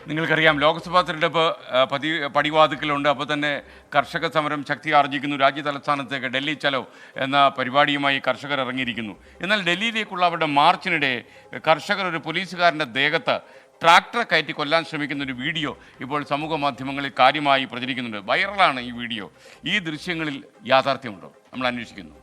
നിങ്ങൾക്കറിയാം ലോക്സഭാ തെരഞ്ഞെടുപ്പ് പടിവാതിക്കലുണ്ട്. അപ്പോൾ തന്നെ കർഷക സമരം ശക്തി ആർജിക്കുന്നു. രാജ്യ തലസ്ഥാനത്തേക്ക് ഡൽഹി ചലോ എന്ന പരിപാടിയുമായി കർഷകർ ഇറങ്ങിയിരിക്കുന്നു. എന്നാൽ ഡൽഹിയിലേക്കുള്ള അവരുടെ മാർച്ചിനിടെ കർഷകർ ഒരു പോലീസുകാരൻ്റെ ദേഹത്ത് ട്രാക്ടർ കയറ്റി കൊല്ലാൻ ശ്രമിക്കുന്ന ഒരു വീഡിയോ ഇപ്പോൾ സമൂഹ മാധ്യമങ്ങളിൽ കാര്യമായി പ്രചരിക്കുന്നുണ്ട്. വൈറലാണ് ഈ വീഡിയോ. ഈ ദൃശ്യങ്ങളിൽ യാഥാർത്ഥ്യമുണ്ടോ? നമ്മൾ അന്വേഷിക്കുന്നു.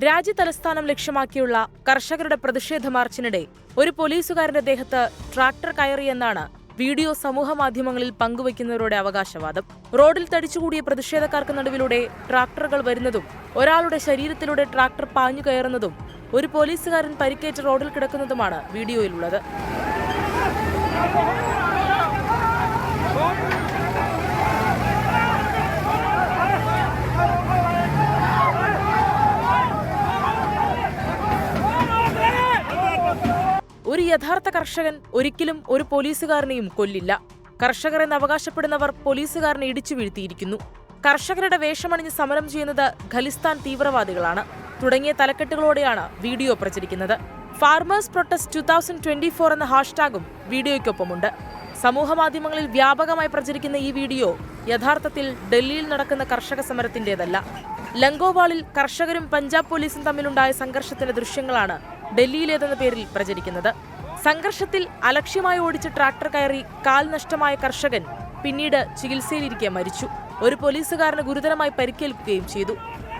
രാജ്യതലസ്ഥാനം ലക്ഷ്യമാക്കിയുള്ള കർഷകരുടെ പ്രതിഷേധ മാർച്ചിനിടെ ഒരു പോലീസുകാരന്റെ ദേഹത്ത് ട്രാക്ടർ കയറിയെന്നാണ് വീഡിയോ സമൂഹ മാധ്യമങ്ങളിൽ പങ്കുവയ്ക്കുന്നവരുടെ അവകാശവാദം. റോഡിൽ തടിച്ചുകൂടിയ പ്രതിഷേധക്കാർക്ക് നടുവിലൂടെ ട്രാക്ടറുകൾ വരുന്നതും ഒരാളുടെ ശരീരത്തിലൂടെ ട്രാക്ടർ പാഞ്ഞു കയറുന്നതും ഒരു പോലീസുകാരൻ പരിക്കേറ്റ് റോഡിൽ കിടക്കുന്നതുമാണ് വീഡിയോയിലുള്ളത്. ഒരു യഥാർത്ഥ കർഷകൻ ഒരിക്കലും ഒരു പോലീസുകാരനെയും കൊല്ലില്ല. കർഷകർ എന്ന് അവകാശപ്പെടുന്നവർ പോലീസുകാരനെ ഇടിച്ചു വീഴ്ത്തിയിരിക്കുന്നു. കർഷകരുടെ വേഷമണിഞ്ഞ് സമരം ചെയ്യുന്നത് ഖലിസ്ഥാൻ തീവ്രവാദികളാണ് തുടങ്ങിയ തലക്കെട്ടുകളോടെയാണ് വീഡിയോ പ്രചരിക്കുന്നത്. ഫാർമേഴ്സ് പ്രൊട്ടസ്റ്റ് 2024 എന്ന ഹാഷ്ടാഗും വീഡിയോയ്ക്കൊപ്പമുണ്ട്. സമൂഹമാധ്യമങ്ങളിൽ വ്യാപകമായി പ്രചരിക്കുന്ന ഈ വീഡിയോ യഥാർത്ഥത്തിൽ ഡൽഹിയിൽ നടക്കുന്ന കർഷക സമരത്തിന്റേതല്ല. ലങ്കോവാളിൽ കർഷകരും പഞ്ചാബ് പോലീസും തമ്മിലുണ്ടായ സംഘർഷത്തിന്റെ ദൃശ്യങ്ങളാണ് ഡൽഹിയിലേതെന്ന പേരിൽ പ്രചരിക്കുന്നത്. സംഘർഷത്തിൽ അലക്ഷ്യമായി ഓടിച്ച ട്രാക്ടർ കയറി കാൽ നഷ്ടമായ കർഷകൻ പിന്നീട് ചികിത്സയിലിരിക്കെ മരിച്ചു. ഒരു പോലീസുകാരന് ഗുരുതരമായി പരിക്കേൽക്കുകയും ചെയ്തു.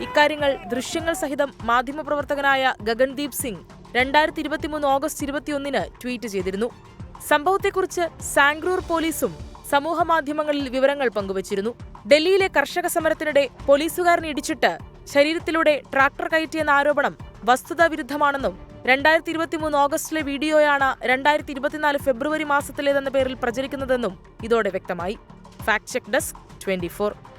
ഇക്കാര്യങ്ങൾ ദൃശ്യങ്ങൾ സഹിതം മാധ്യമപ്രവർത്തകനായ ഗഗൻദീപ് സിംഗ് 2023 ഓഗസ്റ്റ് 21 ട്വീറ്റ് ചെയ്തിരുന്നു. സംഭവത്തെക്കുറിച്ച് സാംഗ്രൂർ പോലീസും സമൂഹ മാധ്യമങ്ങളിൽ വിവരങ്ങൾ പങ്കുവച്ചിരുന്നു. ഡൽഹിയിലെ കർഷക സമരത്തിനിടെ പോലീസുകാരനെ ഇടിച്ചിട്ട് ശരീരത്തിലൂടെ ട്രാക്ടർ കയറ്റിയെന്ന ആരോപണം വസ്തുതാവിരുദ്ധമാണെന്നും 2023 ഓഗസ്റ്റിലെ വീഡിയോയാണ് 2024 ഫെബ്രുവരി മാസത്തിലേതെന്ന പേരിൽ പ്രചരിക്കുന്നതെന്നും ഇതോടെ വ്യക്തമായി. Fact check desk 24.